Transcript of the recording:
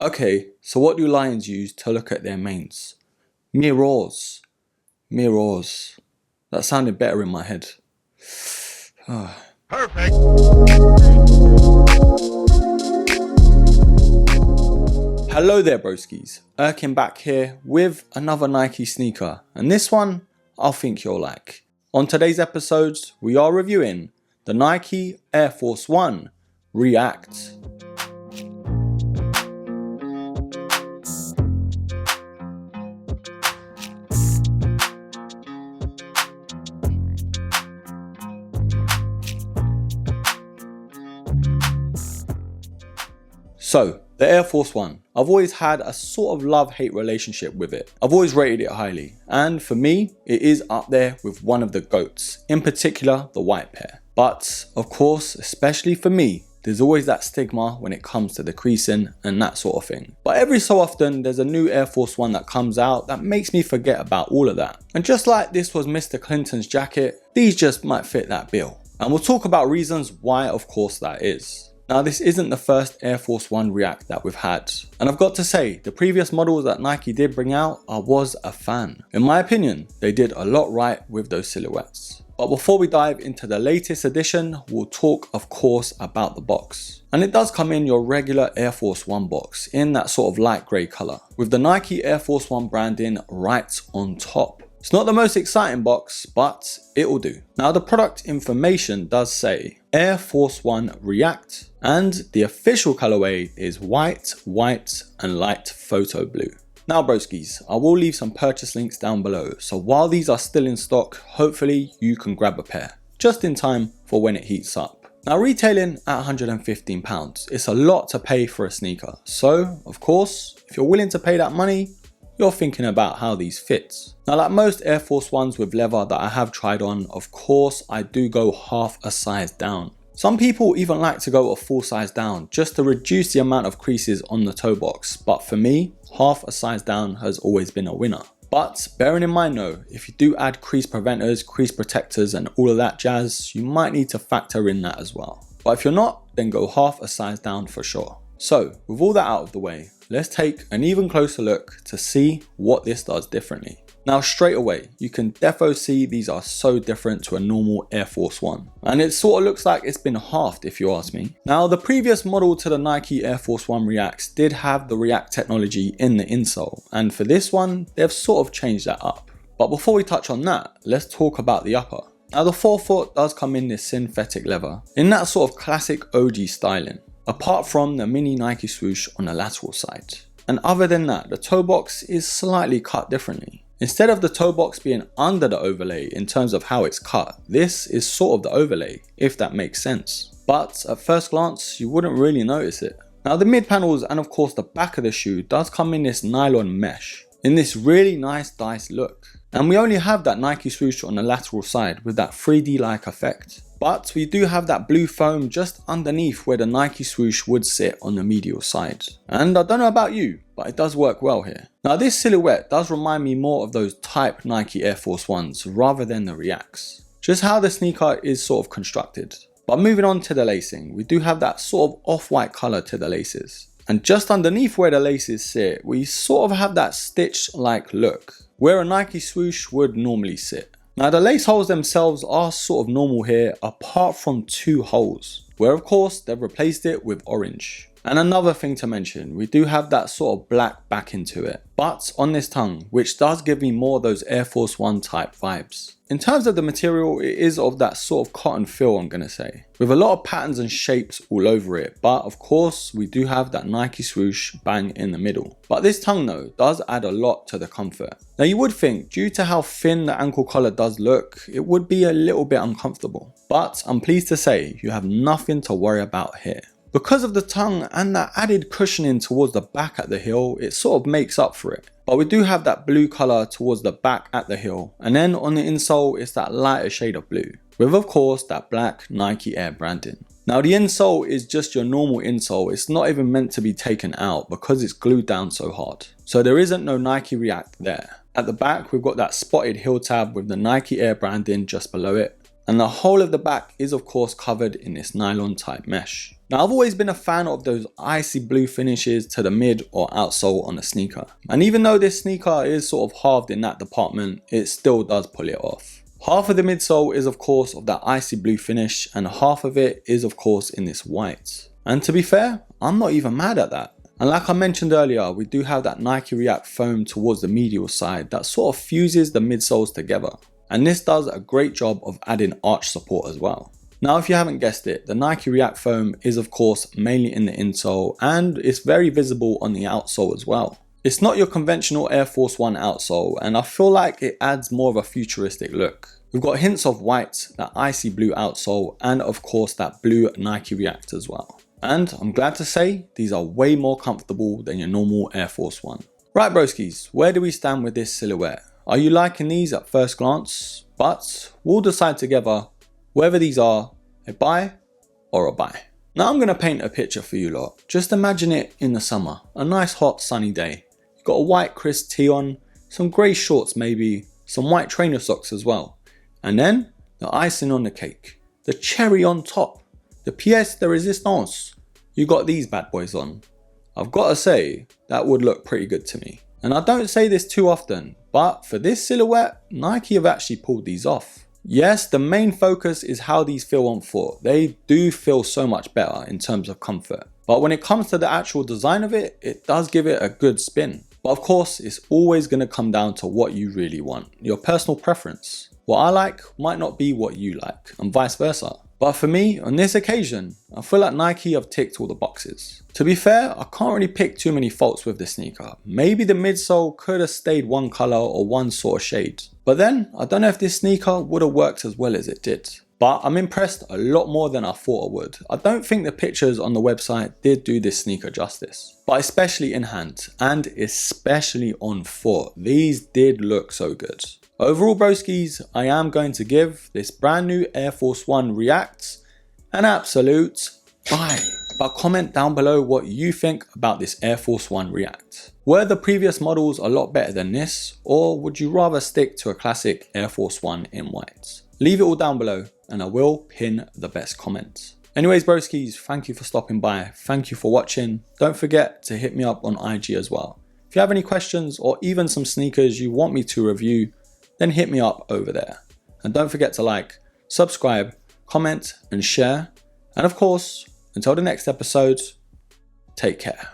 Okay, so what do lions use to look at their manes? Mirrors. Mirrors. That sounded better in my head. Perfect. Hello there broskies, Erkin back here with another Nike sneaker, and this one I think you'll like. On today's episodes we are reviewing the Nike Air Force 1 React. So, the Air Force 1, I've always had a sort of love-hate relationship with it. I've always rated it highly, and for me, it is up there with one of the GOATs, in particular the white pair. But, of course, especially for me, there's always that stigma when it comes to the creasing and that sort of thing. But every so often, there's a new Air Force 1 that comes out that makes me forget about all of that. And just like this was Mr. Clinton's jacket, these just might fit that bill. And we'll talk about reasons why, of course, that is. Now this isn't the first Air Force 1 React that we've had, and I've got to say, the previous models that Nike did bring out, I was a fan. In my opinion, they did a lot right with those silhouettes. But before we dive into the latest edition, we'll talk of course about the box. And it does come in your regular Air Force 1 box in that sort of light grey colour, with the Nike Air Force 1 branding right on top. It's not the most exciting box, but it will do. Now the product information does say Air Force 1 React, and the official colorway is white, and light photo blue. Now broskies, I will leave some purchase links down below, so while these are still in stock, hopefully you can grab a pair, just in time for when it heats up. Now retailing at £115, it's a lot to pay for a sneaker, so of course, if you're willing to pay that money, you're thinking about how these fit. Now like most Air Force 1s with leather that I have tried on, of course I do go half a size down. Some people even like to go a full size down just to reduce the amount of creases on the toe box, but for me, half a size down has always been a winner. But bearing in mind though, if you do add crease preventers, crease protectors and all of that jazz, you might need to factor in that as well. But if you're not, then go half a size down for sure. So with all that out of the way, let's take an even closer look to see what this does differently. Now straight away, you can defo see these are so different to a normal Air Force 1. And it sort of looks like it's been halved if you ask me. Now the previous model to the Nike Air Force 1 Reacts did have the React technology in the insole. And for this one, they've sort of changed that up. But before we touch on that, let's talk about the upper. Now the forefoot does come in this synthetic leather, in that sort of classic OG styling, apart from the mini Nike swoosh on the lateral side. And other than that, the toe box is slightly cut differently. Instead of the toe box being under the overlay in terms of how it's cut, this is sort of the overlay, if that makes sense. But at first glance, you wouldn't really notice it. Now the mid panels and of course the back of the shoe does come in this nylon mesh, in this really nice dice look. And we only have that Nike swoosh on the lateral side with that 3D-like effect. But we do have that blue foam just underneath where the Nike swoosh would sit on the medial side. And I don't know about you, but it does work well here. Now this silhouette does remind me more of those type Nike Air Force 1s rather than the Reacts. Just how the sneaker is sort of constructed. But moving on to the lacing, we do have that sort of off-white colour to the laces. And just underneath where the laces sit, we sort of have that stitch-like look, where a Nike swoosh would normally sit. Now the lace holes themselves are sort of normal here apart from two holes, where of course they've replaced it with orange. And another thing to mention, we do have that sort of black backing to it, but on this tongue, which does give me more of those Air Force 1 type vibes. In terms of the material, it is of that sort of cotton feel, I'm gonna say, with a lot of patterns and shapes all over it, but of course we do have that Nike swoosh bang in the middle. But this tongue though does add a lot to the comfort. Now you would think, due to how thin the ankle collar does look, it would be a little bit uncomfortable, but I'm pleased to say you have nothing to worry about here. Because of the tongue and that added cushioning towards the back at the heel, it sort of makes up for it. But we do have that blue colour towards the back at the heel, and then on the insole it's that lighter shade of blue, with of course that black Nike Air branding. Now the insole is just your normal insole, it's not even meant to be taken out because it's glued down so hard. So there isn't no Nike React there. At the back we've got that spotted heel tab with the Nike Air branding just below it. and the whole of the back is of course covered in this nylon type mesh. Now I've always been a fan of those icy blue finishes to the mid or outsole on a sneaker, and even though this sneaker is sort of halved in that department, it still does pull it off. Half of the midsole is of course of that icy blue finish, and half of it is of course in this white. And to be fair, I'm not even mad at that. And like I mentioned earlier, we do have that Nike React foam towards the medial side that sort of fuses the midsoles together. And this does a great job of adding arch support as well. Now if you haven't guessed it, the Nike React foam is of course mainly in the insole, and it's very visible on the outsole as well. It's not your conventional Air Force 1 outsole, and I feel like it adds more of a futuristic look. We've got hints of white, that icy blue outsole, and of course that blue Nike React as well. And I'm glad to say these are way more comfortable than your normal Air Force 1. Right broskies, where do we stand with this silhouette? Are you liking these at first glance? But we'll decide together whether these are a buy or a buy. Now I'm going to paint a picture for you lot. Just imagine it in the summer, a nice hot sunny day. You've got a white crisp tee on, some grey shorts maybe, some white trainer socks as well. And then the icing on the cake, the cherry on top. The pièce de résistance, you got these bad boys on. I've got to say, that would look pretty good to me. And I don't say this too often, but for this silhouette, Nike have actually pulled these off. Yes, the main focus is how these feel on foot. They do feel so much better in terms of comfort. But when it comes to the actual design of it, it does give it a good spin. But of course, it's always going to come down to what you really want, your personal preference. What I like might not be what you like, and vice versa. But for me, on this occasion, I feel like Nike have ticked all the boxes. To be fair, I can't really pick too many faults with this sneaker. Maybe the midsole could have stayed one color or one sort of shade. But then, I don't know if this sneaker would have worked as well as it did. But I'm impressed a lot more than I thought I would. I don't think the pictures on the website did do this sneaker justice. But especially in hand, and especially on foot, these did look so good. Overall broskies, I am going to give this brand new Air Force 1 React an absolute buy. But comment down below what you think about this Air Force 1 React. Were the previous models a lot better than this, or would you rather stick to a classic Air Force 1 in white? Leave it all down below and I will pin the best comment. Anyways broskies, thank you for stopping by. Thank you for watching. Don't forget to hit me up on IG as well. If you have any questions or even some sneakers you want me to review, then hit me up over there. And don't forget to like, subscribe, comment and share. And of course, until the next episode, take care.